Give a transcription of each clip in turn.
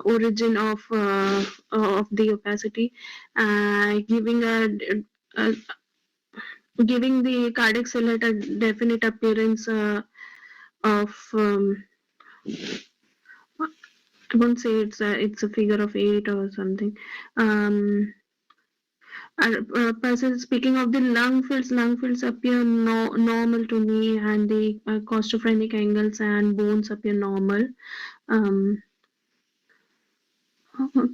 origin of the opacity, a giving the cardiac cellulite a definite appearance of I won't say it's a figure of 8 or something. Speaking of the lung fields appear normal to me, and the costophrenic angles and bones appear normal.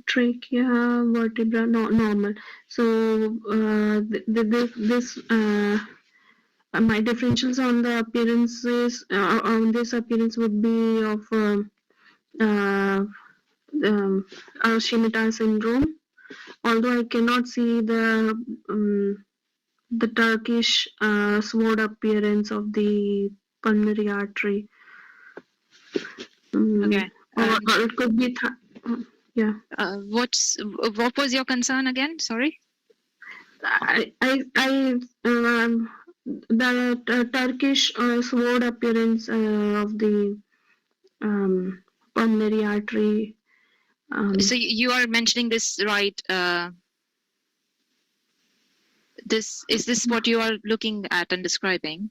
Trachea, vertebra, normal. So this my differentials on the appearances on this appearance would be of Scimitar syndrome. Although I cannot see the Turkish sword appearance of the pulmonary artery. Okay. Or it could be yeah. What was your concern again? Sorry. The Turkish sword appearance of the pulmonary artery. So you are mentioning this, right? Is this what you are looking at and describing?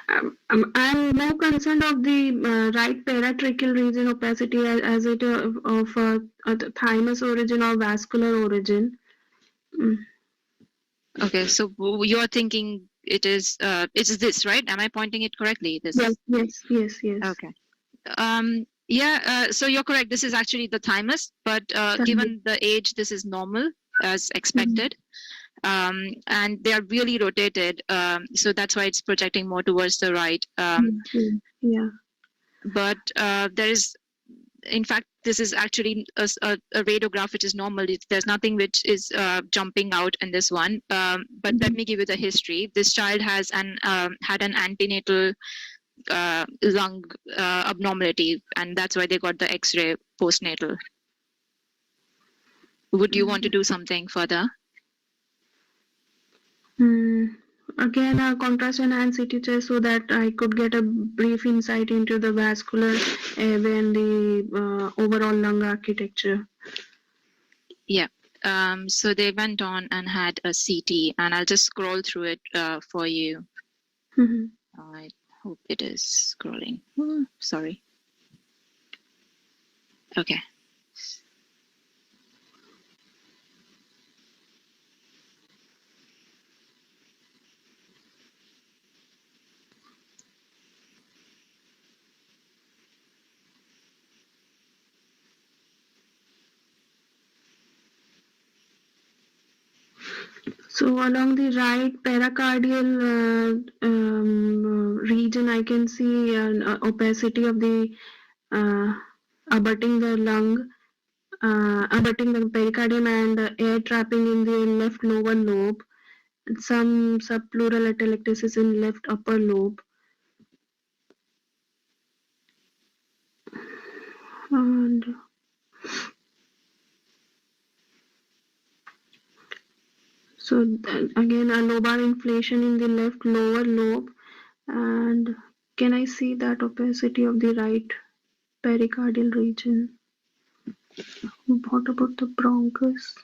I'm more concerned of the right paratracheal region opacity as it of the thymus origin or vascular origin. Okay, so you are thinking it's this, right? Am I pointing it correctly? This. Yes. Okay. Yeah. So you're correct. This is actually the thymus, but given the age, this is normal as expected. And they are really rotated, so that's why it's projecting more towards the right. Yeah. But there is, in fact, this is actually a radiograph which is normal. There's nothing which is jumping out in this one. But let me give you the history. This child has had an antenatal lung abnormality, and that's why they got the X-ray postnatal. Would you want to do something further? Again, a contrast enhanced CT test so that I could get a brief insight into the vascular airway and the overall lung architecture. Yeah. So they went on and had a CT, and I'll just scroll through it for you. I hope it is scrolling. Sorry. Okay. So along the right pericardial region, I can see an opacity of the abutting the lung, abutting the pericardium, and air trapping in the left lower lobe, and some subpleural atelectasis in left upper lobe. And so again, a lobar inflation in the left lower lobe. And can I see that opacity of the right pericardial region? What about the bronchus?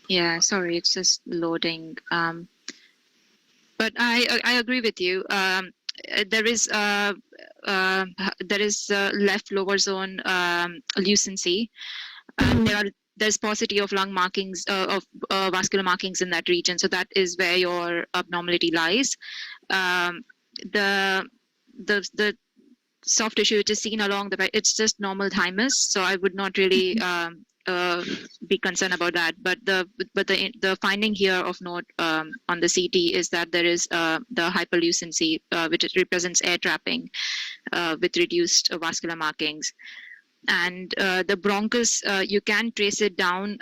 Yeah, sorry, it's just loading. But I agree with you. There is left lower zone lucency, and there's paucity of lung markings of vascular markings in that region. So that is where your abnormality lies. The soft tissue which is seen along the it's just normal thymus. So I would not really be concerned about that. But the finding here of note on the CT is that there is the hyperlucency, which represents air trapping with reduced vascular markings. And the bronchus, you can trace it down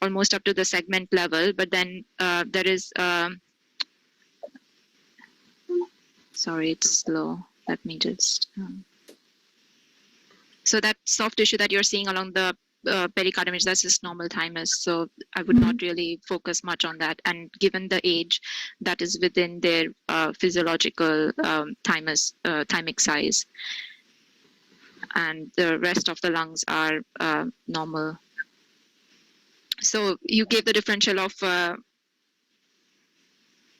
almost up to the segment level, but then there is sorry, it's slow. Let me just so that soft tissue that you're seeing along the pericardium, that's just normal thymus. So I would not really focus much on that. And given the age, that is within their physiological thymic size. And the rest of the lungs are normal. So you gave the differential of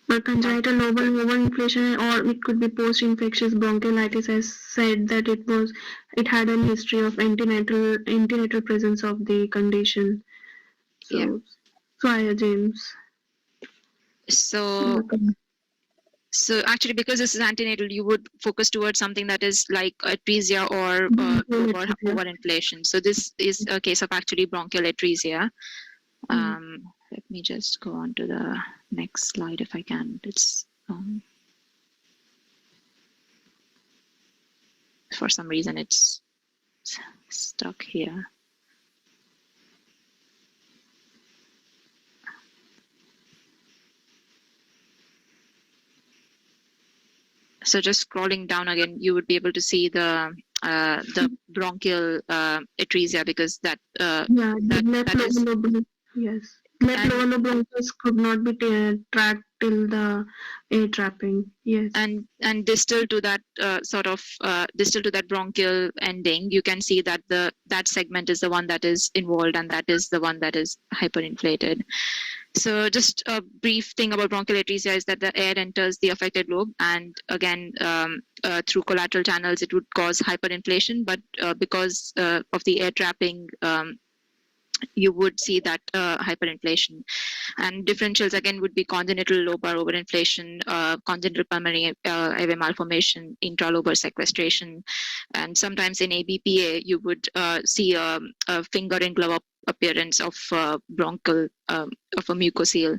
congenital lobar overinflation, or it could be post-infectious bronchiolitis. Has said that it had a history of antenatal presence of the condition. So, yeah. James. So actually, because this is antenatal, you would focus towards something that is like atresia or overinflation. So this is a case of actually bronchial atresia. Let me just go on to the next slide if I can. It's for some reason it's stuck here. So just scrolling down again, you would be able to see the bronchial atresia, because that is yes. Left lower bronchus could not be tracked till the air trapping. Yes. And distal to that distal to that bronchial ending, you can see that that segment is the one that is involved, and that is the one that is hyperinflated. So just a brief thing about bronchial atresia is that the air enters the affected lobe, and again, through collateral channels, it would cause hyperinflation. But because of the air trapping, you would see that hyperinflation. And differentials again would be congenital lobar overinflation, congenital pulmonary airway malformation, intralobar sequestration, and sometimes in ABPA you would see a finger in glove appearance of bronchial of a mucocele.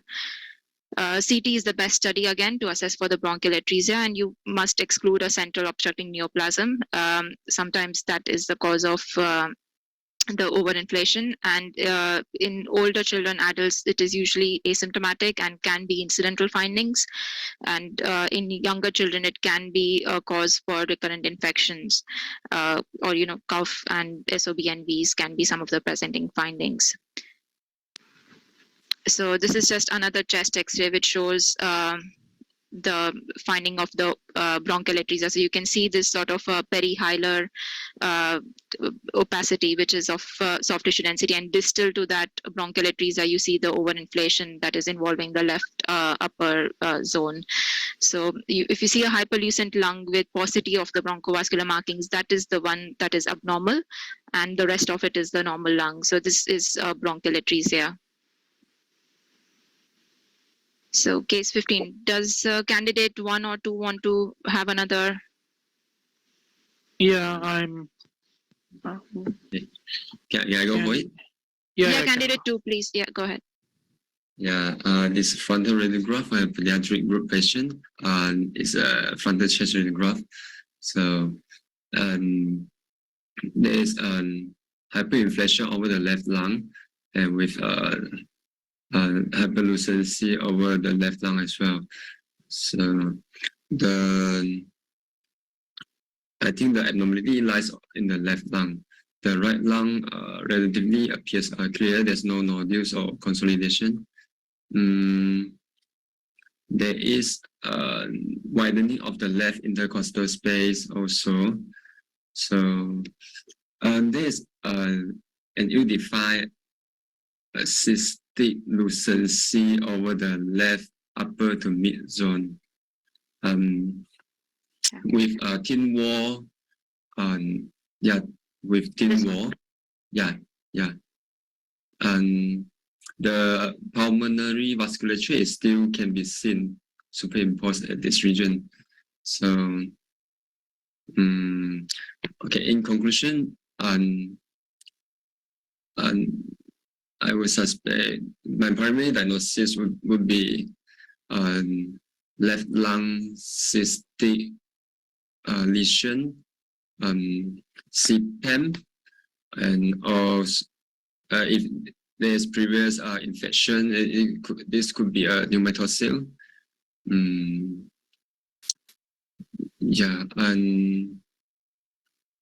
CT is the best study again to assess for the bronchial atresia, and you must exclude a central obstructing neoplasm. Sometimes that is the cause of the overinflation, and in older children, adults, it is usually asymptomatic and can be incidental findings, and in younger children it can be a cause for recurrent infections, or cough and SOBNVs can be some of the presenting findings. So this is just another chest x-ray which shows the finding of the bronchial atresia. So you can see this sort of perihilar opacity, which is of soft tissue density, and distal to that bronchial atresia, you see the overinflation that is involving the left upper zone. So if you see a hyperlucent lung with paucity of the bronchovascular markings, that is the one that is abnormal, and the rest of it is the normal lung. So this is bronchial atresia. So case 15, does candidate 1 or 2 want to have another? Yeah, I'm. Can I go for it? Yeah, candidate 2, please. Yeah, go ahead. Yeah, this frontal radiograph, a pediatric group patient, is a frontal chest radiograph. So there is hyperinflation over the left lung, and with hyperlucency over the left lung as well. So I think the abnormality lies in the left lung. The right lung relatively appears clear. There's no nodules or consolidation. There is widening of the left intercostal space also. So there's an ill-defined cystic lucency over the left upper to mid zone, with a thin wall. With thin wall. And the pulmonary vasculature still can be seen superimposed at this region. So, okay. In conclusion, I would suspect my primary diagnosis would be left lung cystic lesion, CPEM, and also if there's previous infection, this could be a pneumothorax. And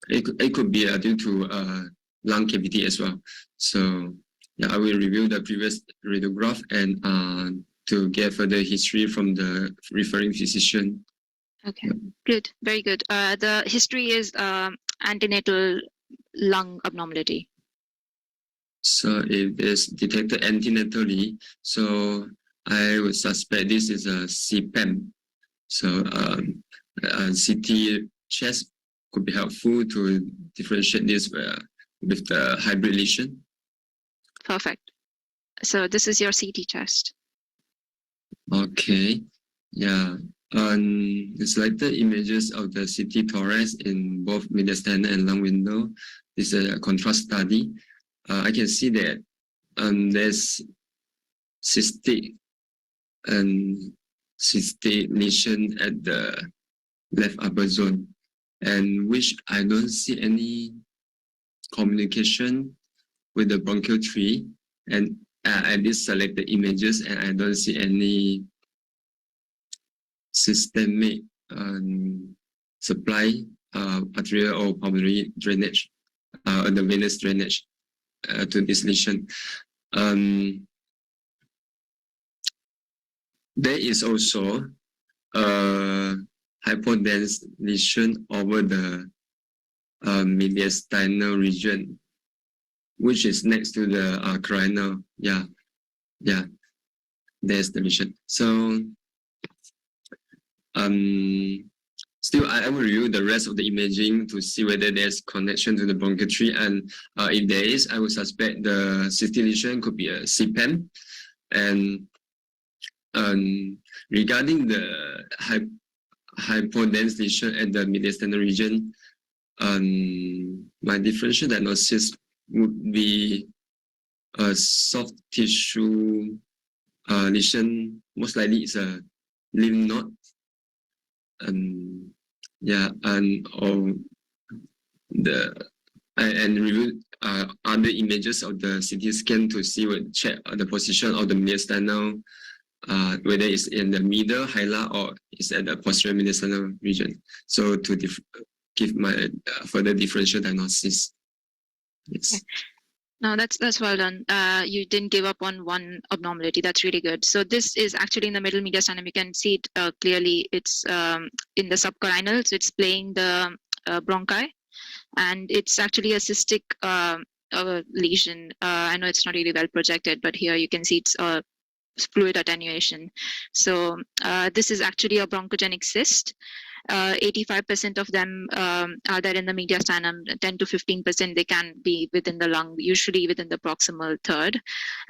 it could be due to lung cavity as well. So yeah, I will review the previous radiograph and to get further history from the referring physician. Okay, good, very good. The history is antenatal lung abnormality. So if it's detected antenatally, so I would suspect this is a CPAM. So CT chest could be helpful to differentiate this with the hybrid lesion. Perfect. So this is your CT chest. Okay, yeah. The selected images of the CT thorax in both mediastinal and lung window. This is a contrast study. I can see that there's cystic lesion at the left upper zone, and which I don't see any communication with the bronchial tree, and I did select the images and I don't see any systemic supply arterial or pulmonary drainage, the venous drainage to this lesion. There is also a hypodense lesion over the mediastinal region, which is next to the cranial. Yeah, there's the lesion. So still, I will review the rest of the imaging to see whether there's connection to the bronchial tree, and if there is, I would suspect the cystic lesion could be a CPAM. And regarding the hypodense lesion at the mediastinal region, my differential diagnosis would be a soft tissue lesion. Most likely it's a lymph node. And review other images of the CT scan to see check the position of the mediastinal, whether it's in the middle hilar or it's at the posterior mediastinal region. So to give my further differential diagnosis. Yes. Okay. No, that's well done. You didn't give up on one abnormality. That's really good. So this is actually in the middle mediastinum. You can see it clearly. It's in the subcarinal. So it's playing the bronchi, and it's actually a cystic lesion. I know it's not really well projected, but here you can see it's fluid attenuation. So this is actually a bronchogenic cyst. 85% of them are there in the mediastinum. 10 to 15% they can be within the lung, usually within the proximal third,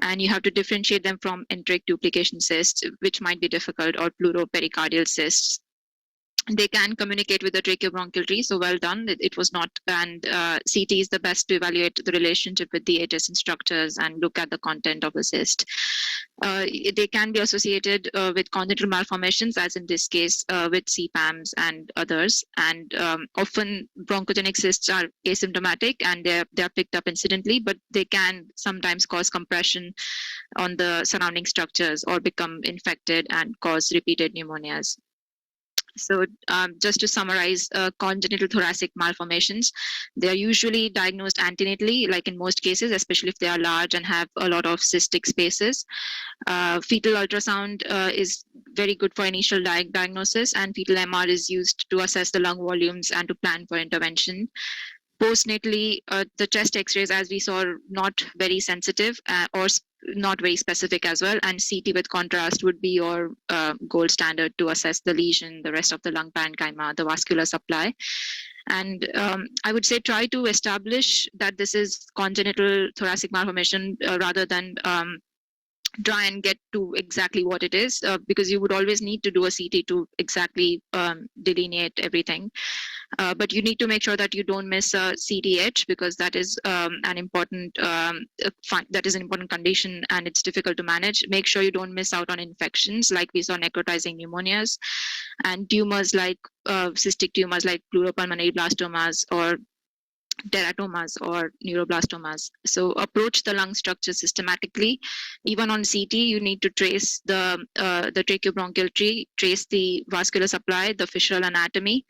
and you have to differentiate them from enteric duplication cysts, which might be difficult, or pleuropericardial cysts. They can communicate with the tracheobronchial tree, so well done. It was not, and CT is the best to evaluate the relationship with the adjacent structures and look at the content of the cyst. They can be associated with congenital malformations, as in this case with CPAMs and others. And often bronchogenic cysts are asymptomatic and they're picked up incidentally, but they can sometimes cause compression on the surrounding structures or become infected and cause repeated pneumonias. So just to summarize, congenital thoracic malformations, they are usually diagnosed antenatally, like in most cases, especially if they are large and have a lot of cystic spaces. Fetal ultrasound is very good for initial diagnosis, and fetal MR is used to assess the lung volumes and to plan for intervention. Postnatally, the chest x-rays, as we saw, are not very sensitive or not very specific as well, and CT with contrast would be your gold standard to assess the lesion, the rest of the lung parenchyma, the vascular supply. And I would say try to establish that this is congenital thoracic malformation rather than try and get to exactly what it is, because you would always need to do a CT to exactly delineate everything. But you need to make sure that you don't miss a CTH, because that is an important condition and it's difficult to manage. Make sure you don't miss out on infections, like we saw necrotizing pneumonias, and tumors like cystic tumors like pleuropulmonary blastomas or teratomas or neuroblastomas. So approach the lung structure systematically. Even on CT, you need to trace the tracheobronchial tree, trace the vascular supply, the fissural anatomy.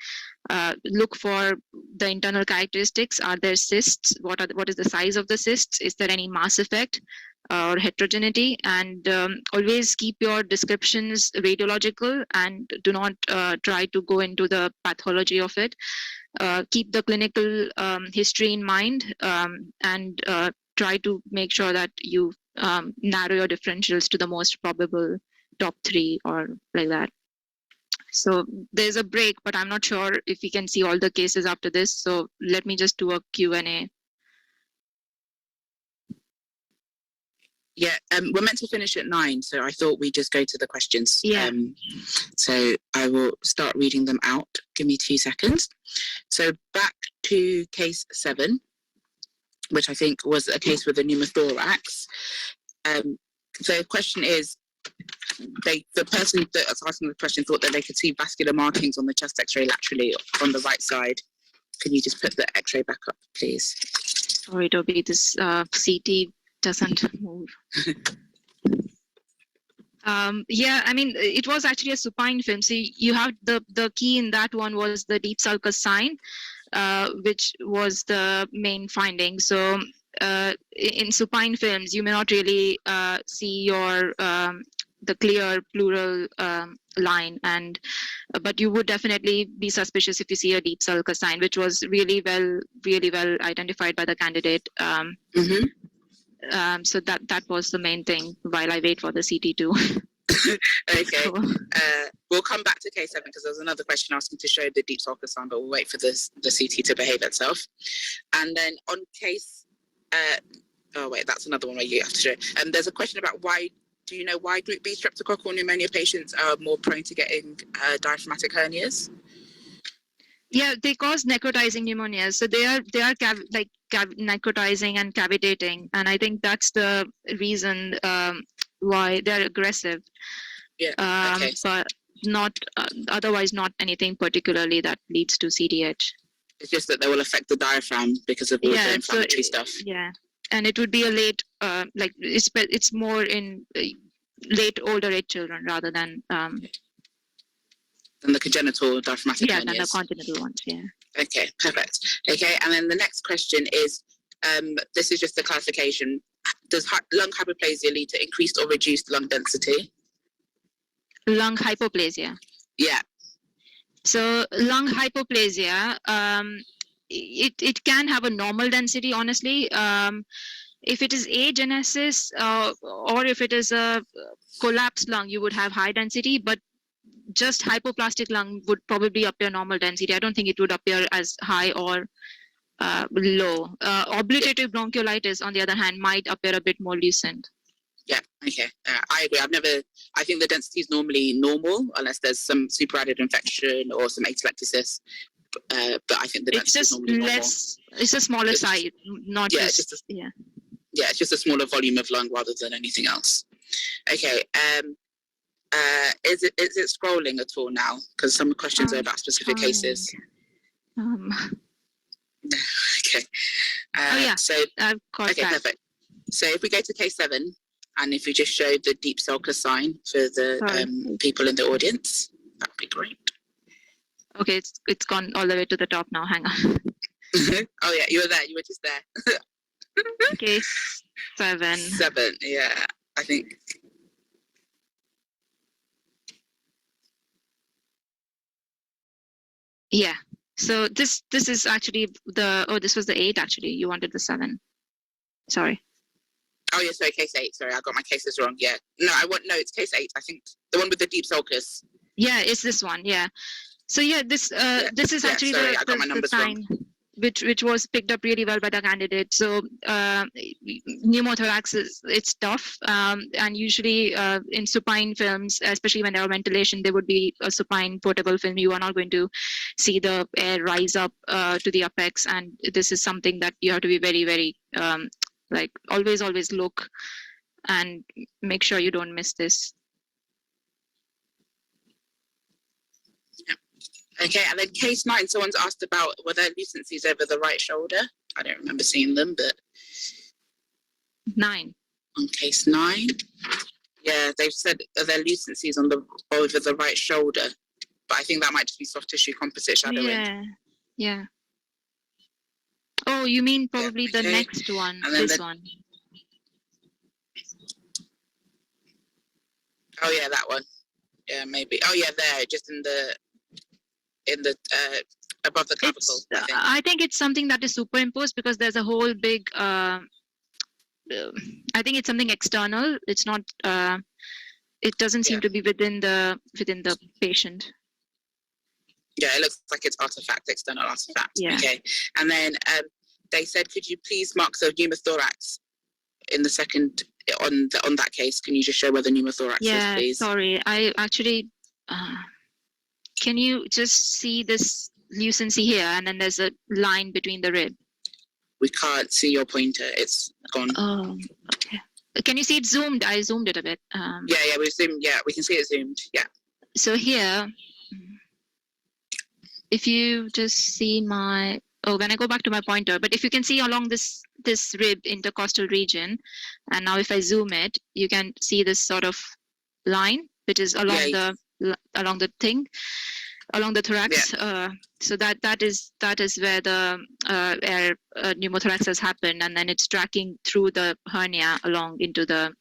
Look for the internal characteristics. Are there cysts? What is the size of the cysts? Is there any mass effect or heterogeneity? And always keep your descriptions radiological, and do not try to go into the pathology of it. Keep the clinical history in mind, and try to make sure that you narrow your differentials to the most probable top 3 or like that. So there's a break, but I'm not sure if we can see all the cases after this. So let me just do a Q&A. Yeah, we're meant to finish at 9, so I thought we'd just go to the questions. Yeah. So I will start reading them out. Give me 2 seconds. So back to case 7, which I think was a case with a pneumothorax. The question is, the person that was asking the question thought that they could see vascular markings on the chest X-ray laterally on the right side. Can you just put the X-ray back up, please? Sorry, Toby, this CT doesn't move. Yeah, I mean, it was actually a supine film. So you have the key in that one was the deep sulcus sign, which was the main finding. So in supine films, you may not really see your the clear pleural line, and but you would definitely be suspicious if you see a deep sulcus sign, which was really well identified by the candidate. So that was the main thing while I wait for the CT2. Okay, So, we'll come back to case 7 because there's another question asking to show the deep sulcus sign, but we'll wait for the CT to behave itself. And then on case, oh wait, that's another one where you have to show. There's a question about do you know why group B streptococcal pneumonia patients are more prone to getting diaphragmatic hernias? yeah, they cause necrotizing pneumonias. So they are necrotizing and cavitating, and I think that's the reason why they're aggressive. Yeah. Okay. But not otherwise, not anything particularly that leads to CDH. It's just that they will affect the diaphragm because of all the inflammatory stuff. Yeah, and it would be a late, it's more in late older age children rather than the congenital diaphragmatic hernias. Than the congenital ones. Yeah. Okay, perfect. Okay, and then the next question is, this is just a clarification. Does lung hypoplasia lead to increased or reduced lung density? Lung hypoplasia. Yeah. So lung hypoplasia, it can have a normal density, honestly. If it is agenesis or if it is a collapsed lung, you would have high density, but just hypoplastic lung would probably appear normal density. I don't think it would appear as high or low. Obliterative bronchiolitis, on the other hand, might appear a bit more lucent. Yeah, okay. I agree. I think the density is normally normal unless there's some superadded infection or some atelectasis. But I think the density is normally normal. It's a smaller size, not just. Yeah, it's just a smaller volume of lung rather than anything else. Okay. Is it scrolling at all now? Because some questions are about specific cases. Okay. So I've got okay, that. perfect. So if we go to case 7, and if we just show the deep sulcus sign for the people in the audience, that'd be great. Okay, it's gone all the way to the top now. Hang on. Oh yeah, you were there. You were just there. Case 7. 7, yeah. I think. Yeah. So this is actually this was the 8 actually. You wanted the 7. Sorry. Oh yeah, sorry, case 8. Sorry, I got my cases wrong. Yeah. No, it's case 8. I think the one with the deep sulcus. Yeah, it's this one. Yeah. So yeah, this is actually the sign which was picked up really well by the candidate. So pneumothorax it's tough, and usually in supine films, especially when there are ventilation, there would be a supine portable film. You are not going to see the air rise up to the apex, and this is something that you have to be very, very always look and make sure you don't miss this. Okay, and then case 9, someone's asked about were there lucencies over the right shoulder? I don't remember seeing them, but 9. On case 9, yeah, they've said are there lucencies over the right shoulder, but I think that might just be soft tissue composite shadowing. Yeah. Oh, you mean probably the okay. next one, And then this one. Oh yeah, that one. Yeah, maybe. Oh yeah, there, just in the above the clavicle. I think it's something that is superimposed because there's a whole big. I think it's something external. It's not. It doesn't seem to be within the patient. Yeah, it looks like it's artifact, external artifact. Yeah. Okay, and then they said, could you please mark the pneumothorax in the second on that case? Can you just show where the pneumothorax is, please? Sorry, I actually. Can you just see this lucency here, and then there's a line between the rib? We can't see your pointer. It's gone. Oh, okay. Can you see it zoomed? I zoomed it a bit. Yeah, we zoomed. Yeah, we can see it zoomed. Yeah. So here, if you just see my, when I go back to my pointer, but if you can see along this rib intercostal region, and now if I zoom it, you can see this sort of line, which is along the thing, along the thorax. Yeah. So that is where the pneumothorax has happened, and then it's tracking through the hernia along into the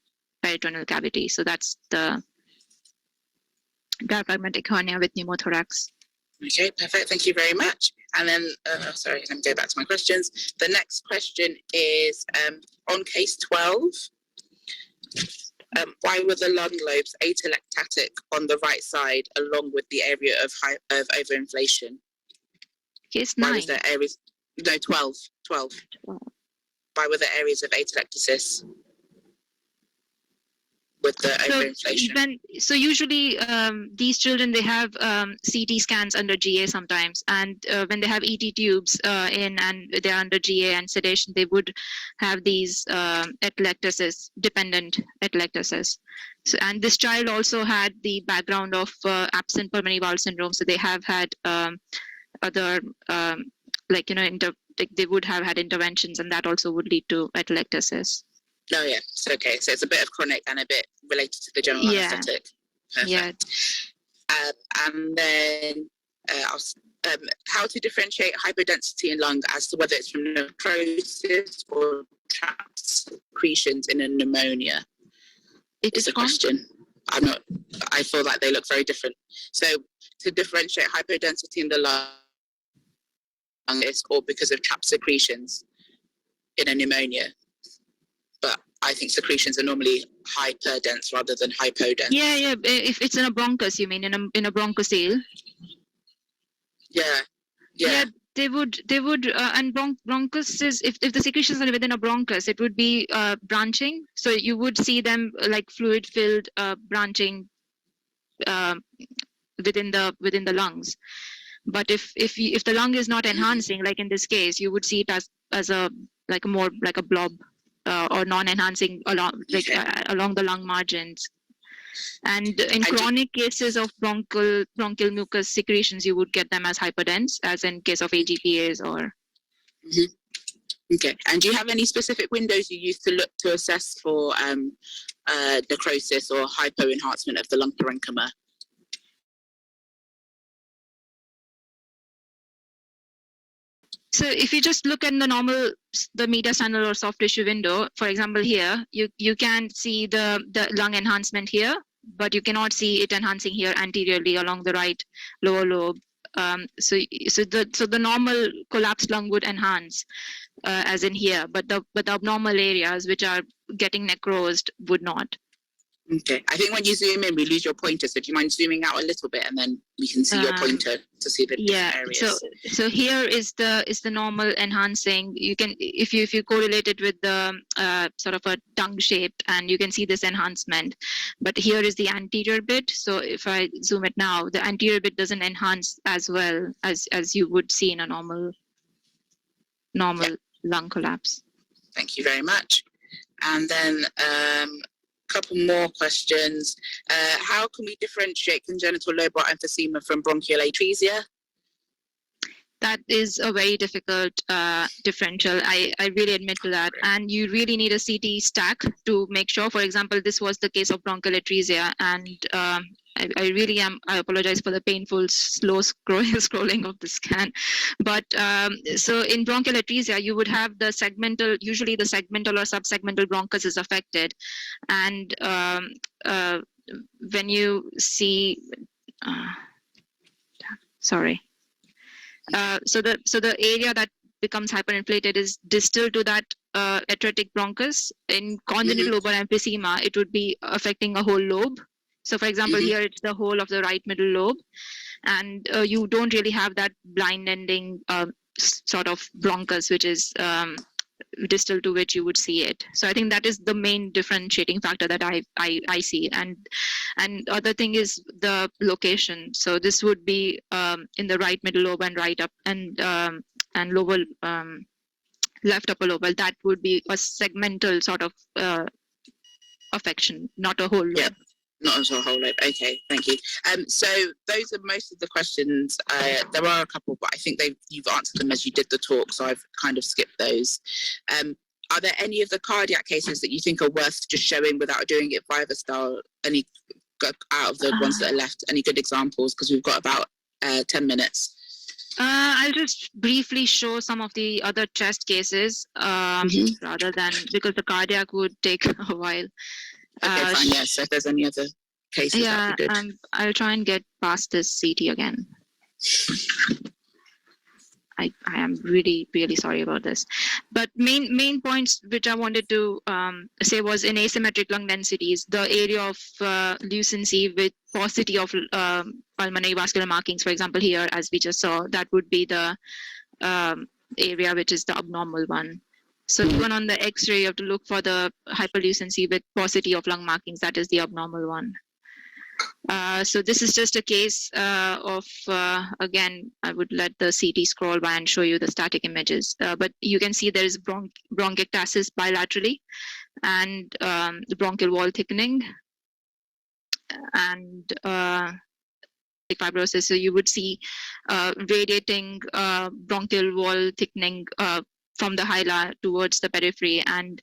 peritoneal cavity. So that's the diaphragmatic hernia with pneumothorax. Okay, perfect. Thank you very much. And then, sorry, let me go back to my questions. The next question is on case 12. Why were the lung lobes atelectatic on the right side along with the area of overinflation? Case 9. Why was there areas? No, 12. Why were there areas of atelectasis with the overinflation? So usually these children, they have CT scans under GA sometimes, and when they have ET tubes in and they're under GA and sedation, they would have these atelectasis, dependent atelectasis. So, and this child also had the background of absent pulmonary valve syndrome, so they have had other they would have had interventions, and that also would lead to atelectasis. Oh yeah, it's okay. So it's a bit of chronic and a bit related to the general anaesthetic. Perfect. Yeah. And then how to differentiate hypodensity in lung as to whether it's from necrosis or trapped secretions in a pneumonia? It's a question. I feel like they look very different. So to differentiate hypodensity in the lung is or because of trapped secretions in a pneumonia. But I think secretions are normally hyperdense rather than hypodense. Yeah. If it's in a bronchus, you mean in a bronchocele? Yeah. They would, and bronchus is if the secretions are within a bronchus, it would be branching. So you would see them like fluid-filled branching within the lungs. But if the lung is not enhancing, like in this case, you would see it as a more like a blob. Or non-enhancing along the lung margins, and in chronic cases of bronchial mucus secretions, you would get them as hyperdense, as in case of AGPAs or. Okay, and do you have any specific windows you use to look to assess for necrosis or hypo-enhancement of the lung parenchyma? So if you just look at the mediastinal or soft tissue window, for example, here, you can see the lung enhancement here, but you cannot see it enhancing here anteriorly along the right lower lobe. So the normal collapsed lung would enhance, as in here, but the abnormal areas which are getting necrosed would not. Okay, I think when you zoom in, we lose your pointer. So do you mind zooming out a little bit, and then we can see your pointer to see the different areas? So here is the normal enhancing. You can if you correlate it with the sort of a tongue shaped, and you can see this enhancement. But here is the anterior bit. So if I zoom it now, the anterior bit doesn't enhance as well as you would see in a normal lung collapse. Thank you very much. And then couple more questions. How can we differentiate congenital lobar emphysema from bronchial atresia? That is a very difficult differential. I really admit to that. And you really need a CT stack to make sure. For example, this was the case of bronchial atresia, and I really am. I apologize for the painful, slow scrolling of the scan. But so in bronchial atresia, you would have the segmental, usually the segmental or subsegmental bronchus is affected. And when you see, sorry. So the area that becomes hyperinflated is distal to that atretic bronchus. In congenital lobar emphysema, it would be affecting a whole lobe. So for example, here it's the whole of the right middle lobe, and you don't really have that blind ending sort of bronchus, which is distal to which you would see it. So I think that is the main differentiating factor that I see. And other thing is the location. So this would be in the right middle lobe and right up and lower left upper lobe. Well, that would be a segmental sort of affection, not a whole lobe. Yeah. Not as a whole lobe. Okay, thank you. So those are most of the questions. There are a couple, but I think you've answered them as you did the talk, so I've kind of skipped those. Are there any of the cardiac cases that you think are worth just showing without doing it Viva style? Any out of the ones that are left? Any good examples? Because we've got about 10 minutes. I'll just briefly show some of the other chest cases rather than, because the cardiac would take a while. Okay, fine. Yeah. So if there's any other cases, yeah, that'd be good. I'll try and get past this CT again. I am really, really sorry about this. But main points which I wanted to say was in asymmetric lung densities, the area of lucency with paucity of pulmonary vascular markings, for example, here, as we just saw, that would be the area which is the abnormal one. So even on the X-ray, you have to look for the hyperlucency with paucity of lung markings. That is the abnormal one. So this is just a case of, again, I would let the CT scroll by and show you the static images. But you can see there is bronchiectasis bilaterally and the bronchial wall thickening and fibrosis. So you would see radiating bronchial wall thickening from the hila towards the periphery, and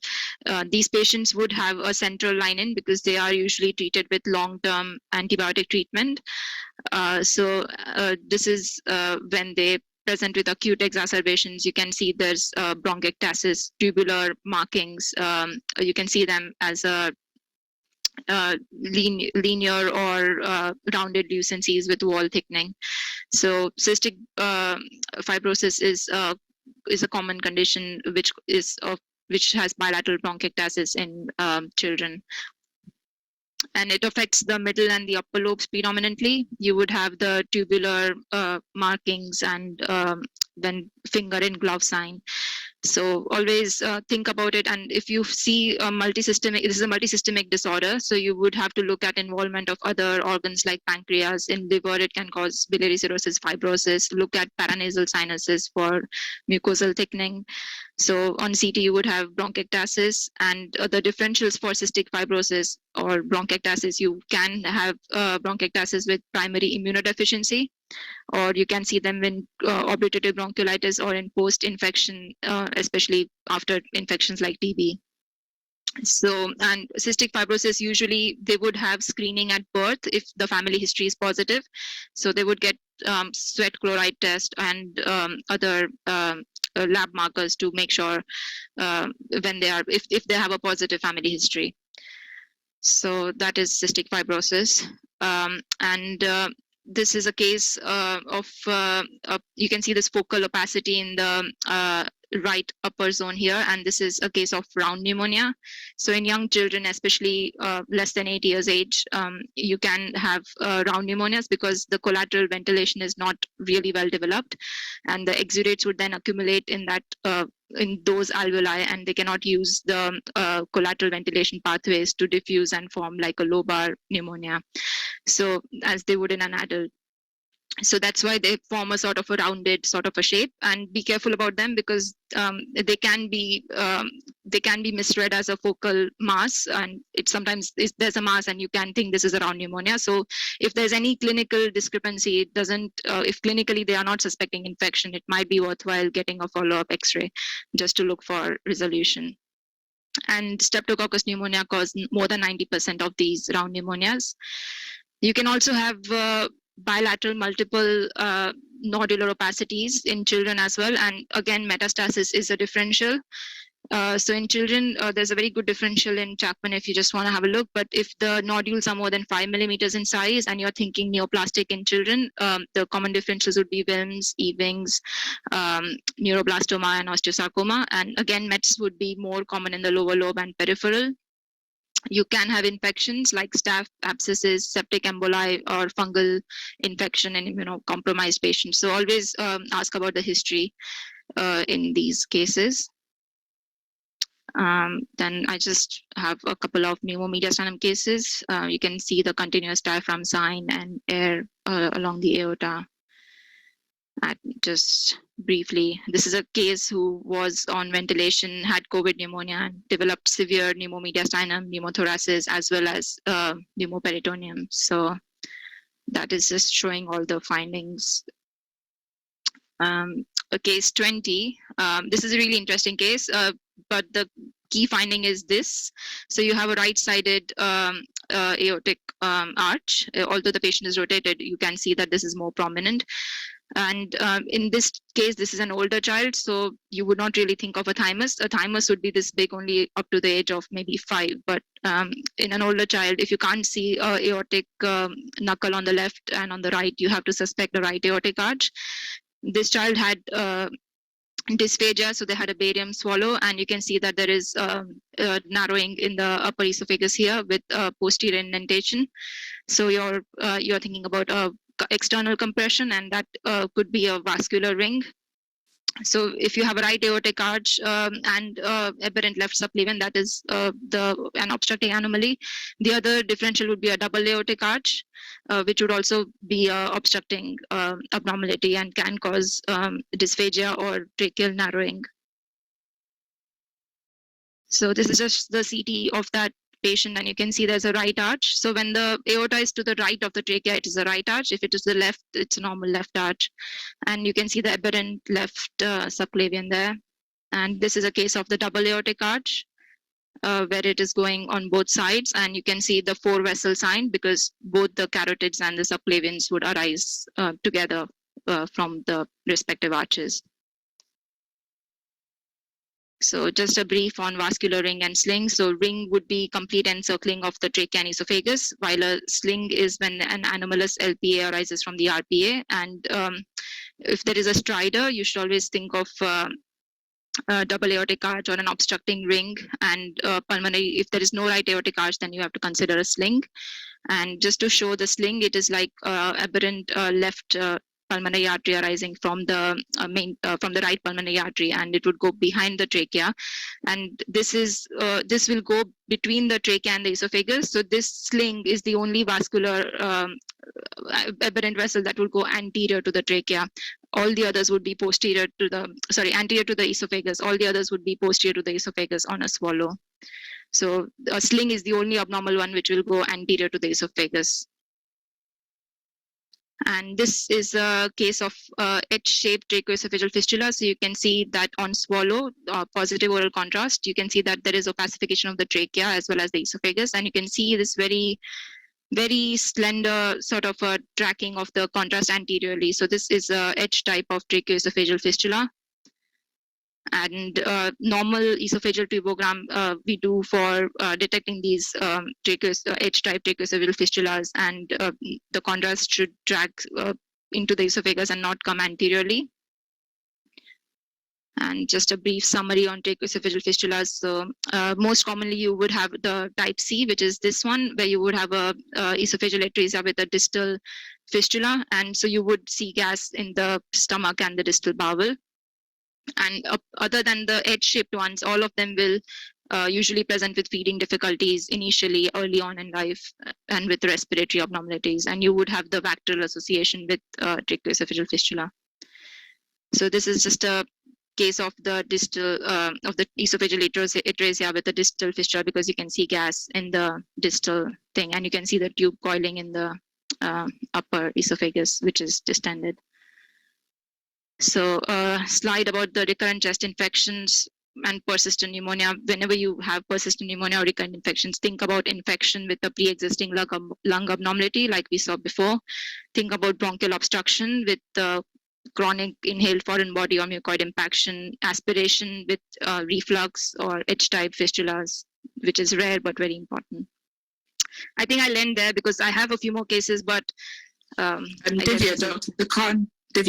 these patients would have a central line-in because they are usually treated with long-term antibiotic treatment. So this is when they present with acute exacerbations. You can see there's bronchiectasis, tubular markings. You can see them as a linear or rounded lucencies with wall thickening. So cystic fibrosis is a common condition which has bilateral bronchiectasis in children, and it affects the middle and the upper lobes predominantly. You would have the tubular markings and then finger in glove sign. So always think about it. And if you see a multisystemic, this is a multisystemic disorder, so you would have to look at involvement of other organs like pancreas. In liver, it can cause biliary cirrhosis, fibrosis. Look at paranasal sinuses for mucosal thickening. So on CT, you would have bronchiectasis, and the differentials for cystic fibrosis or bronchiectasis, you can have bronchiectasis with primary immunodeficiency, or you can see them in obliterative bronchiolitis or in post-infection, especially after infections like TB. So, and cystic fibrosis, usually they would have screening at birth if the family history is positive. So they would get sweat chloride test and other lab markers to make sure when they are, if they have a positive family history. So that is cystic fibrosis. And this is a case of, you can see this focal opacity in the right upper zone here, and this is a case of round pneumonia. So in young children, especially less than 8 years age, you can have round pneumonias because the collateral ventilation is not really well developed, and the exudates would then accumulate in that in those alveoli, and they cannot use the collateral ventilation pathways to diffuse and form like a lobar pneumonia, so as they would in an adult. So that's why they form a sort of a rounded sort of a shape, and be careful about them because they can be misread as a focal mass, and it sometimes there's a mass and you can think this is a round pneumonia. So if there's any clinical discrepancy, it doesn't, if clinically they are not suspecting infection, it might be worthwhile getting a follow-up X-ray just to look for resolution. And Streptococcus pneumonia cause more than 90% of these round pneumonias. You can also have bilateral multiple nodular opacities in children as well. And again, metastasis is a differential. So in children, there's a very good differential in Chapman if you just want to have a look. But if the nodules are more than 5 millimeters in size and you're thinking neoplastic in children, the common differentials would be Wilms, Ewings, neuroblastoma, and osteosarcoma. And again, Mets would be more common in the lower lobe and peripheral. You can have infections like staph, abscesses, septic emboli, or fungal infection in immunocompromised patients. So always ask about the history in these cases. Then I just have a couple of pneumomediastinum cases. You can see the continuous diaphragm sign and air along the aorta. Just briefly, this is a case who was on ventilation, had COVID pneumonia, and developed severe pneumomediastinum, pneumothorax, as well as pneumoperitoneum. So that is just showing all the findings. Case 20, this is a really interesting case, but the key finding is this. So you have a right-sided aortic arch. Although the patient is rotated, you can see that this is more prominent. And in this case, this is an older child, so you would not really think of a thymus. A thymus would be this big only up to the age of maybe 5. But in an older child, if you can't see aortic knuckle on the left and on the right, you have to suspect the right aortic arch. This child had dysphagia, so they had a barium swallow, and you can see that there is narrowing in the upper esophagus here with posterior indentation. So you're thinking about external compression, and that could be a vascular ring. So if you have a right aortic arch and aberrant left subclavian, that is an obstructing anomaly. The other differential would be a double aortic arch, which would also be obstructing abnormality and can cause dysphagia or tracheal narrowing. So this is just the CT of that patient, and you can see there's a right arch. So when the aorta is to the right of the trachea, it is a right arch. If it is the left, it's a normal left arch. And you can see the aberrant left subclavian there. And this is a case of the double aortic arch, where it is going on both sides. And you can see the 4-vessel sign because both the carotids and the subclavians would arise together from the respective arches. So just a brief on vascular ring and sling. So ring would be complete encircling of the trachea and esophagus, while a sling is when an anomalous LPA arises from the RPA. And if there is a stridor, you should always think of double aortic arch or an obstructing ring. And pulmonary, if there is no right aortic arch, then you have to consider a sling. And just to show the sling, it is like aberrant left pulmonary artery arising from the from the right pulmonary artery, and it would go behind the trachea, and this will go between the trachea and the esophagus. So this sling is the only vascular aberrant vessel that will go anterior to the trachea. All the others would be anterior to the esophagus. All the others would be posterior to the esophagus on a swallow. So a sling is the only abnormal one which will go anterior to the esophagus. And this is a case of H-shaped tracheoesophageal fistula. So you can see that on swallow, positive oral contrast, you can see that there is opacification of the trachea as well as the esophagus. And you can see this very, very slender sort of a tracking of the contrast anteriorly. So this is a H-type of tracheoesophageal fistula. And normal esophageal tubogram we do for detecting these H-type tracheoesophageal fistulas, and the contrast should drag into the esophagus and not come anteriorly. And just a brief summary on tracheoesophageal fistulas. So most commonly you would have the type C, which is this one, where you would have a esophageal atresia with a distal fistula, and so you would see gas in the stomach and the distal bowel. And other than the H-shaped ones, all of them will usually present with feeding difficulties initially early on in life and with respiratory abnormalities. And you would have the bacterial association with tracheoesophageal fistula. So this is just a case of the distal of the esophageal atresia with the distal fistula, because you can see gas in the distal thing, and you can see the tube coiling in the upper esophagus, which is distended. So slide about the recurrent chest infections. and persistent pneumonia. Whenever you have persistent pneumonia or recurrent infections, think about infection with a pre-existing lung abnormality like we saw before. Think about bronchial obstruction with chronic inhaled foreign body or mucoid impaction, aspiration with reflux or H-type fistulas, which is rare but very important. I think I'll end there because I have a few more cases, but Divya,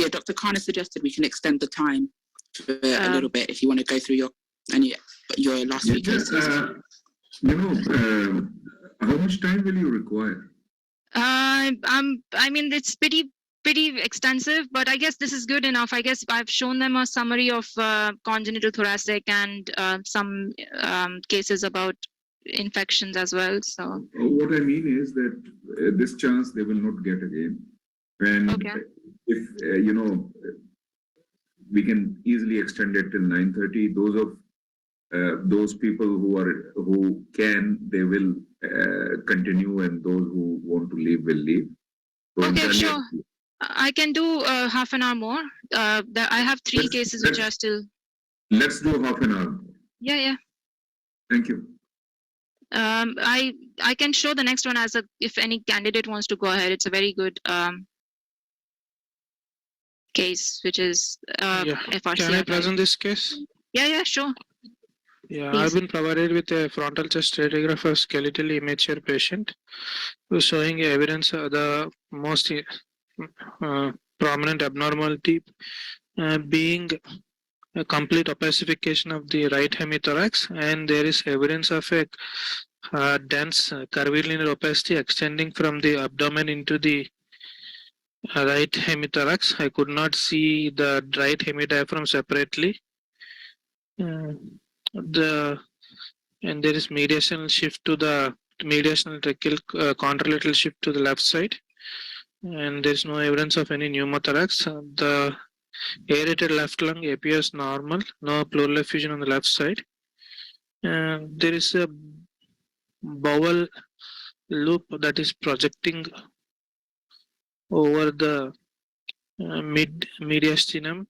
Dr. Khan has suggested we can extend the time for a little bit if you want to go through your last few cases. How much time will you require? I mean, it's pretty extensive, but I guess this is good enough. I guess I've shown them a summary of congenital thoracic and some cases about infections as well. So what I mean is that this chance they will not get again, and okay. If we can easily extend it till 9:30. Those people who can, they will continue, and those who want to leave will leave. So okay, sure. I can do half an hour more. I have 3 cases which are still. Let's do half an hour. Yeah. Thank you. I can show the next one as if any candidate wants to go ahead. It's a very good case, which is FRCR. Can I present this case? Yeah, sure. Yeah, Please. I've been provided with a frontal chest radiograph of skeletal immature patient who's showing evidence of the most prominent abnormality being a complete opacification of the right hemithorax, and there is evidence of a dense curvilinear opacity extending from the abdomen into the right hemithorax. I could not see the right hemidiaphragm separately. And there is mediastinal shift to the mediastinal tracheal contralateral shift to the left side, and there is no evidence of any pneumothorax. The aerated left lung appears normal, no pleural effusion on the left side. There is a bowel loop that is projecting over the mediastinum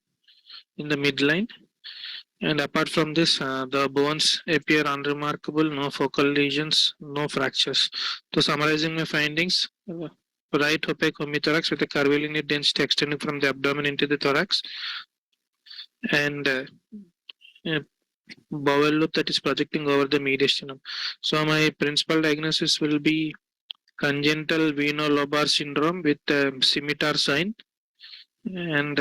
in the midline. And apart from this, the bones appear unremarkable, no focal lesions, no fractures. So summarizing my findings, right opaque hemithorax with a curvilinear density extending from the abdomen into the thorax, and bowel loop that is projecting over the mediastinum. So my principal diagnosis will be congenital veno-lobar syndrome with scimitar sign, and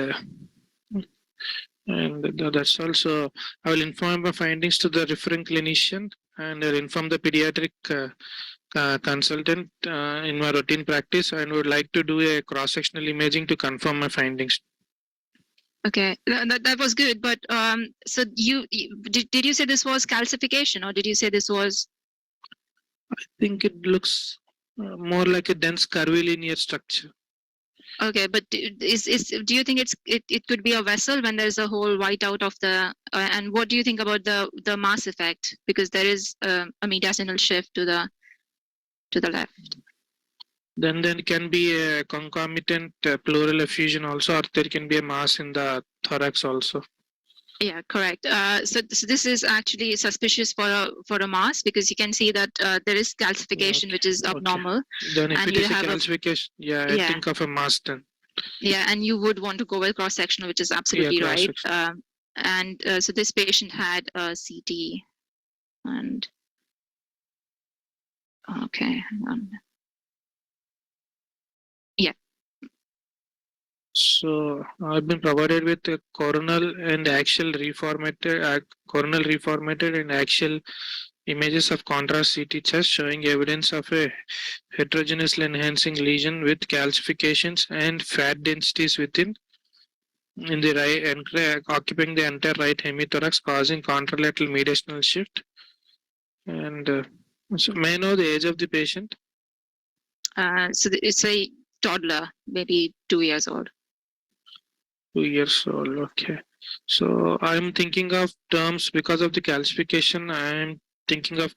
that's also. I will inform my findings to the referring clinician, and I'll inform the pediatric consultant in my routine practice, and would like to do a cross-sectional imaging to confirm my findings. Okay, that was good. But so did you say this was calcification, or did you say this was? I think it looks more like a dense curvilinear structure. Okay, but do you think it could be a vessel when there's a whole whiteout of the and what do you think about the mass effect, because there is a mediastinal shift to the left? Then there can be a concomitant pleural effusion also, or there can be a mass in the thorax also. Yeah, correct. So this is actually suspicious for a mass, because you can see that there is calcification, Okay. which is abnormal. Then if And it you is a have calcification, I think of a mass then. Yeah, and you would want to go with cross-sectional, which is absolutely right. And so this patient had a CT, and okay, hang on. Yeah. So I've been provided with a coronal and axial reformatted, and axial images of contrast CT chest showing evidence of a heterogeneously enhancing lesion with calcifications and fat densities within in the right and occupying the entire right hemithorax, causing contralateral mediastinal shift. And so may I know the age of the patient? So it's a toddler, maybe 2 years old. 2 years old. Okay. So I'm thinking of terms because of the calcification. I'm thinking of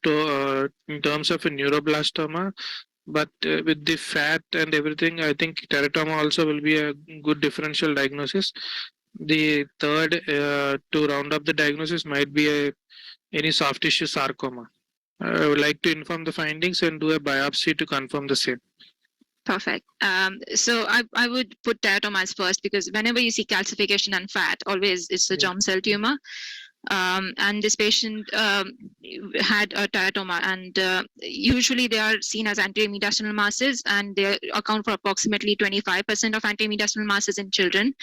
in terms of a neuroblastoma, but with the fat and everything, I think teratoma also will be a good differential diagnosis. the third to round up the diagnosis might be any soft tissue sarcoma. I would like to inform the findings and do a biopsy to confirm the same. Perfect. So I would put teratomas first, because whenever you see calcification and fat, always it's a germ cell tumor. And this patient had a teratoma, and usually they are seen as anterior mediastinal masses, and they account for approximately 25% of anterior mediastinal masses in children.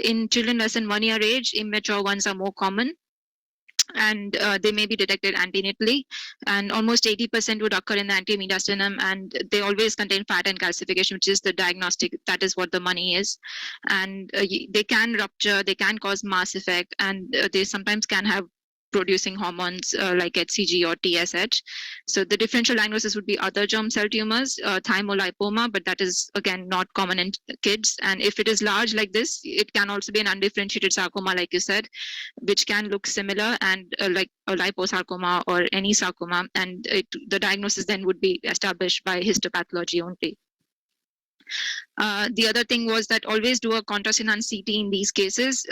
In children less than 1 year age, immature ones are more common, and they may be detected antenatally, and almost 80% would occur in the anterior mediastinum, and they always contain fat and calcification, which is the diagnostic, that is what the money is. And they can rupture, they can cause mass effect, and they sometimes can have producing hormones like HCG or TSH. So the differential diagnosis would be other germ cell tumors, thymolipoma, but that is again not common in kids. And if it is large like this, it can also be an undifferentiated sarcoma, like you said, which can look similar and like a liposarcoma or any sarcoma, and the diagnosis then would be established by histopathology only. The other thing was that always do a contrast enhanced CT in these cases,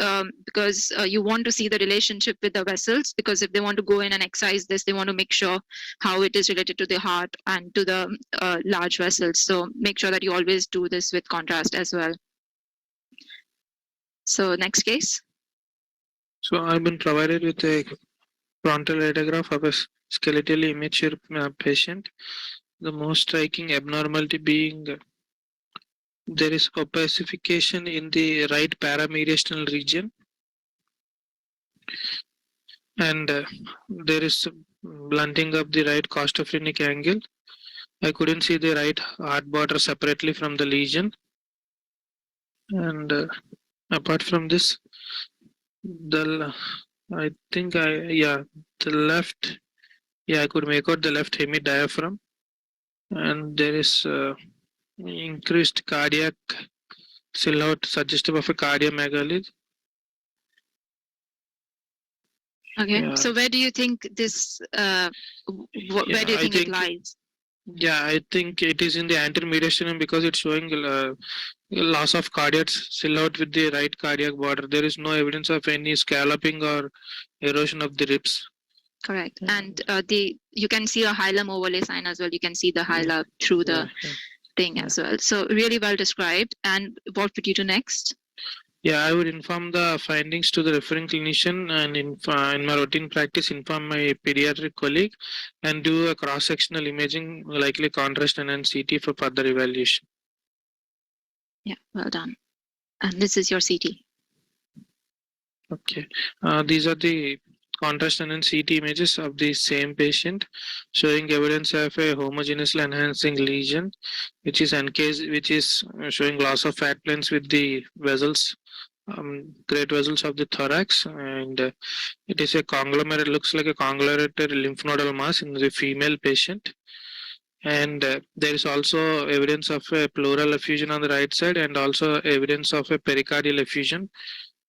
because you want to see the relationship with the vessels, because if they want to go in and excise this, they want to make sure how it is related to the heart and to the large vessels. So make sure that you always do this with contrast as well. So next case. So I've been provided with a frontal radiograph of a skeletally immature patient. The most striking abnormality being there is opacification in the right paramediastinal region, and there is blunting of the right costophrenic angle. I couldn't see the right heart border separately from the lesion, and apart from this, the I could make out the left hemidiaphragm, and there is increased cardiac silhouette suggestive of a cardiomegaly. Okay. Yeah. So where do you think this? Where do you think it lies? Yeah, I think it is in the anterior mediastinum because it's showing loss of cardiac silhouette with the right cardiac border. There is no evidence of any scalloping or erosion of the ribs. Correct. And you can see a hilum overlay sign as well. You can see the hilum through the thing as well. So really well described. And what would you do next? Yeah, I would inform the findings to the referring clinician, and in my routine practice, inform my pediatric colleague and do a cross-sectional imaging, likely contrast and CT for further evaluation. Yeah, well done. And this is your CT. Okay. These are the contrast and CT images of the same patient, showing evidence of a homogeneously enhancing lesion, which is showing loss of fat planes with the vessels, great vessels of the thorax, and it is a conglomerate, looks like a conglomerated lymph nodal mass in the female patient. And there is also evidence of a pleural effusion on the right side, and also evidence of a pericardial effusion.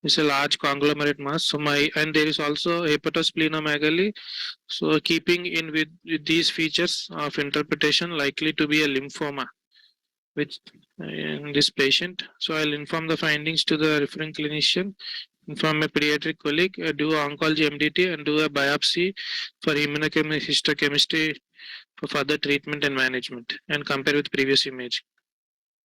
It's a large conglomerate mass. So and there is also hepatosplenomegaly. So keeping in with these features of interpretation, likely to be a lymphoma, which in this patient. So I'll inform the findings to the referring clinician, inform a pediatric colleague, do oncology MDT, and do a biopsy for histochemistry for further treatment and management, and compare with previous image.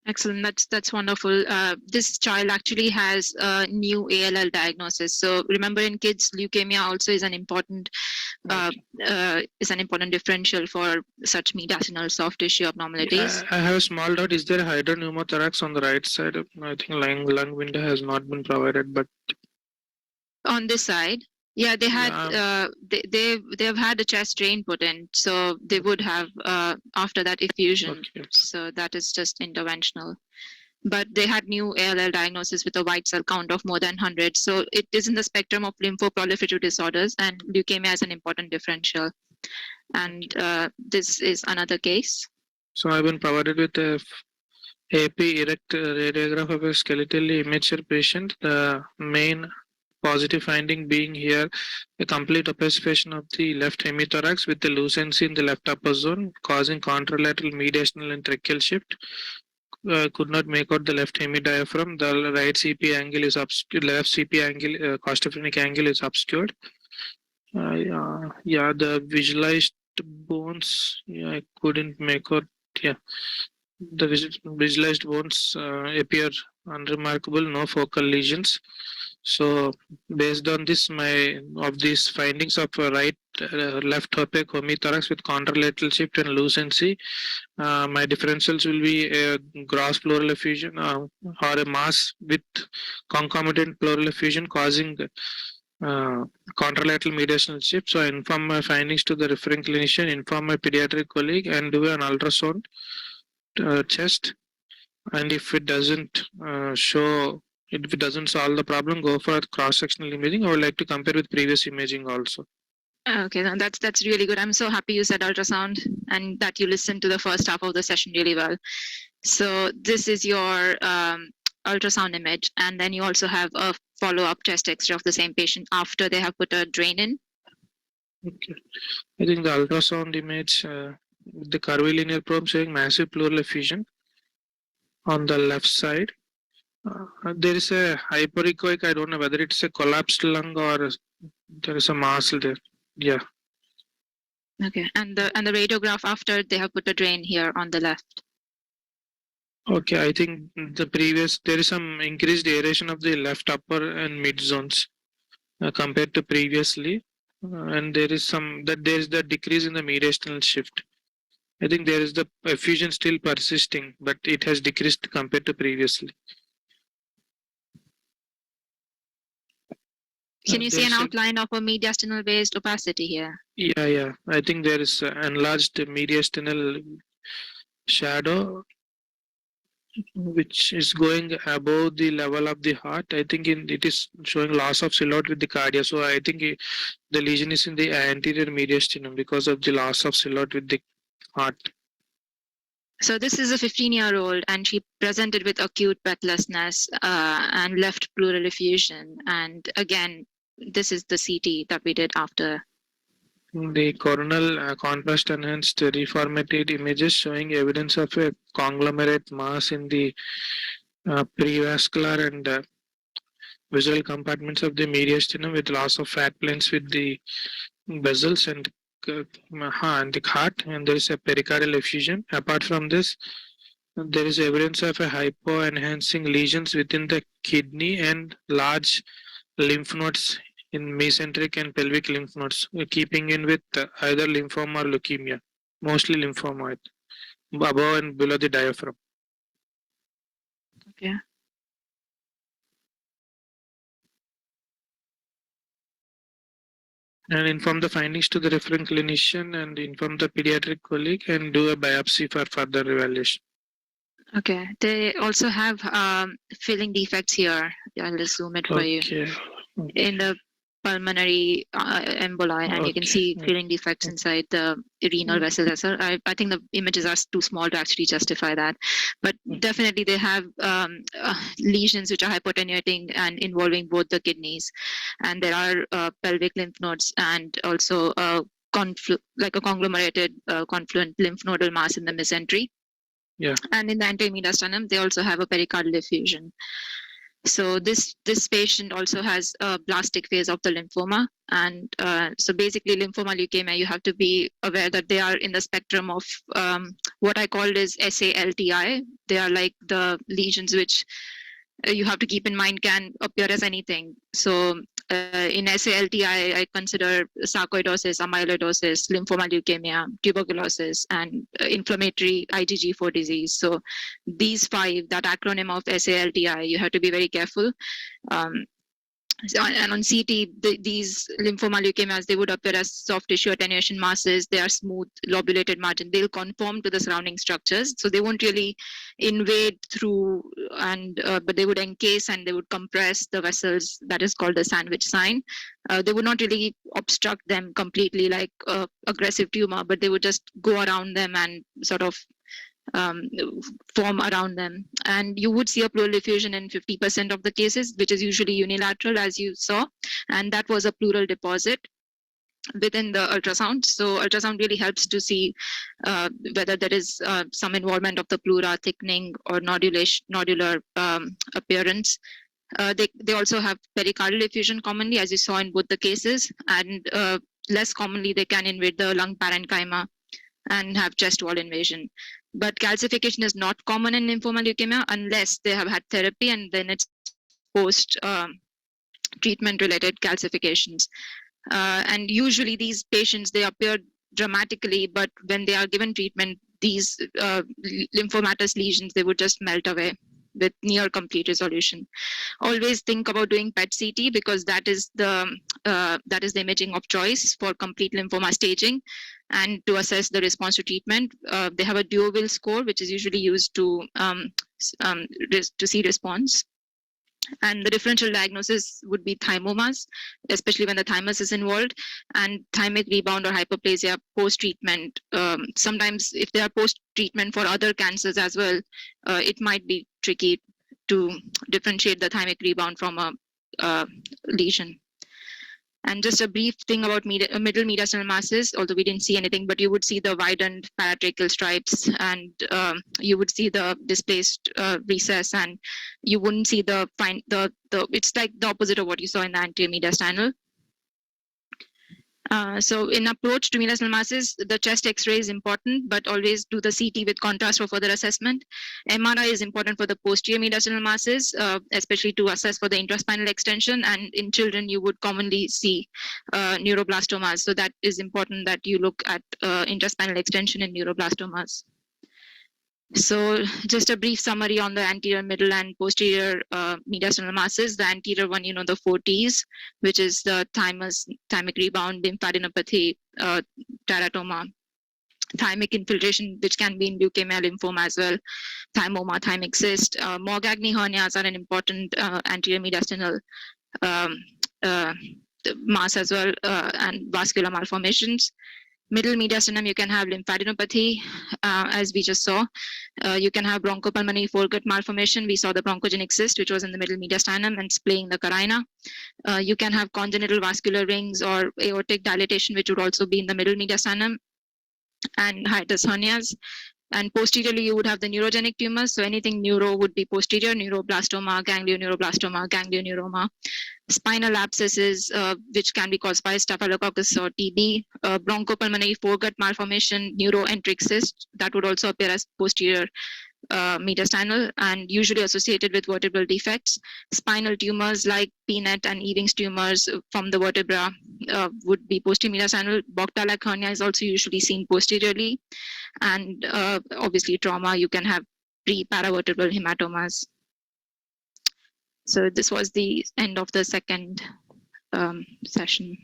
Excellent. That's wonderful. This child actually has a new ALL diagnosis. So remember, in kids, leukemia also is an important differential for such mediastinal soft tissue abnormalities. I have a small doubt. Is there a hydropneumothorax on the right side? I think lung window has not been provided, but on this side, yeah, they had they've had a chest drain put in, so they would have after that effusion. Okay. So that is just interventional. But they had new ALL diagnosis with a white cell count of more than 100. So it is in the spectrum of lymphoproliferative disorders, and leukemia is an important differential. And this is another case. So I've been provided with a AP erect radiograph of a skeletally immature patient. The main positive finding being here a complete opacification of the left hemithorax with the lucency in the left upper zone, causing contralateral mediastinal and tracheal shift, could not make out the left hemidiaphragm. The right CP angle is obscured. Left CP angle, costophrenic angle is obscured. Yeah, the visualized bones. Yeah, I couldn't make out. Yeah, the visualized bones appear unremarkable. No focal lesions. So based on this, these findings of left opaque homithorax with contralateral shift and lucency, my differentials will be a gross pleural effusion or a mass with concomitant pleural effusion causing contralateral mediastinal shift. So I inform my findings to the referring clinician, inform my pediatric colleague, and do an ultrasound chest. And if it doesn't if it doesn't solve the problem, go for cross-sectional imaging. I would like to compare with previous imaging also. Okay, now that's really good. I'm so happy you said ultrasound and that you listened to the first half of the session really well. So this is your ultrasound image, and then you also have a follow-up chest X-ray of the same patient after they have put a drain in. Okay, I think the ultrasound image with the curvilinear probe showing massive pleural effusion on the left side. There is a hyperechoic. I don't know whether it's a collapsed lung or there is a mass there. Yeah. Okay, and the radiograph after they have put a drain here on the left. Okay, I think there is some increased aeration of the left upper and mid zones compared to previously, and there is the decrease in the mediastinal shift. I think there is the effusion still persisting, but it has decreased compared to previously. Can you see an outline of a mediastinal based opacity here? Yeah. I think there is enlarged mediastinal shadow which is going above the level of the heart. I think it is showing loss of silhouette with the cardia. So I think the lesion is in the anterior mediastinum because of the loss of silhouette with the heart. So this is a 15-year-old, and she presented with acute breathlessness and left pleural effusion. And again, this is the CT that we did after. The coronal contrast enhanced reformatted images showing evidence of a conglomerate mass in the prevascular and visual compartments of the mediastinum with loss of fat planes with the vessels and the heart, and there is a pericardial effusion. Apart from this, there is evidence of a hypo-enhancing lesions within the kidney and large lymph nodes in mesenteric and pelvic lymph nodes, keeping in with either lymphoma or leukemia, mostly lymphoma above and below the diaphragm. Okay. And inform the findings to the referring clinician and inform the pediatric colleague and do a biopsy for further evaluation. Okay. They also have filling defects here. I'll just zoom it for you. In the pulmonary emboli, and you can see filling defects inside the renal vessels. I think the images are too small to actually justify that, but definitely they have lesions which are hypotenuating and involving both the kidneys, and there are pelvic lymph nodes and also like a conglomerated confluent lymph nodal mass in the mesentery. Yeah. And in the anteromediastinum, they also have a pericardial effusion. So this patient also has a blastic phase of the lymphoma, and so basically lymphoma leukemia, you have to be aware that they are in the spectrum of what I called is SALTI. They are like the lesions which you have to keep in mind can appear as anything. So in SALTI, I consider sarcoidosis, amyloidosis, lymphoma leukemia, tuberculosis, and inflammatory IgG4 disease. So these five, that acronym of SALTI, you have to be very careful. And on CT, these lymphoma leukemias, they would appear as soft tissue attenuation masses. They are smooth, lobulated margin. They'll conform to the surrounding structures. So they won't really invade through, and but they would encase and they would compress the vessels. That is called the sandwich sign. They would not really obstruct them completely like aggressive tumor, but they would just go around them and sort of form around them. And you would see a pleural effusion in 50% of the cases, which is usually unilateral, as you saw, and that was a pleural deposit. within the ultrasound. So ultrasound really helps to see whether there is some involvement of the pleura, thickening, or nodular appearance. They also have pericardial effusion commonly, as you saw in both the cases, and less commonly they can invade the lung parenchyma and have chest wall invasion. But calcification is not common in lymphoma leukemia unless they have had therapy, and then it's post treatment related calcifications. And usually these patients, they appear dramatically, but when they are given treatment, these lymphomatous lesions, they would just melt away with near complete resolution. Always think about doing PET CT because that is the imaging of choice for complete lymphoma staging and to assess the response to treatment. They have a Deauville score, which is usually used to see response. And the differential diagnosis would be thymomas, especially when the thymus is involved, and thymic rebound or hyperplasia post-treatment. Sometimes if they are post-treatment for other cancers as well, it might be tricky to differentiate the thymic rebound from a lesion. And just a brief thing about middle mediastinal masses, although we didn't see anything, but you would see the widened paratracheal stripes, and you would see the displaced recess, and you wouldn't see it's like the opposite of what you saw in the anterior mediastinal. So in approach to mediastinal masses, the chest X-ray is important, but always do the CT with contrast for further assessment. MRI is important for the posterior mediastinal masses, especially to assess for the intraspinal extension. And in children, you would commonly see neuroblastomas. So that is important that you look at intraspinal extension in neuroblastomas. So just a brief summary on the anterior, middle, and posterior mediastinal masses. The anterior one, the 4Ts, which is the thymus, thymic rebound, lymphadenopathy, teratoma, thymic infiltration, which can be in leukemia, lymphoma as well, thymoma, thymic cyst. Morgagni hernias are an important anterior mediastinal mass as well, and vascular malformations. Middle mediastinum, you can have lymphadenopathy, as we just saw. You can have bronchopulmonary foregut malformation. We saw the bronchogenic cyst, which was in the middle mediastinum and splaying the carina. You can have congenital vascular rings or aortic dilatation, which would also be in the middle mediastinum, and hiatus hernias. And posteriorly, you would have the neurogenic tumors. So anything neuro would be posterior, neuroblastoma, ganglioneuroblastoma, ganglioneuroma. Spinal abscesses, which can be caused by staphylococcus or TB, bronchopulmonary foregut malformation, neuroenteric cyst, that would also appear as posterior mediastinal and usually associated with vertebral defects. Spinal tumors like Pnet and Ewing's tumors from the vertebra would be posterior mediastinal. Boktalak hernia is also usually seen posteriorly. And obviously trauma, you can have pre-paravertebral hematomas. So this was the end of the second session.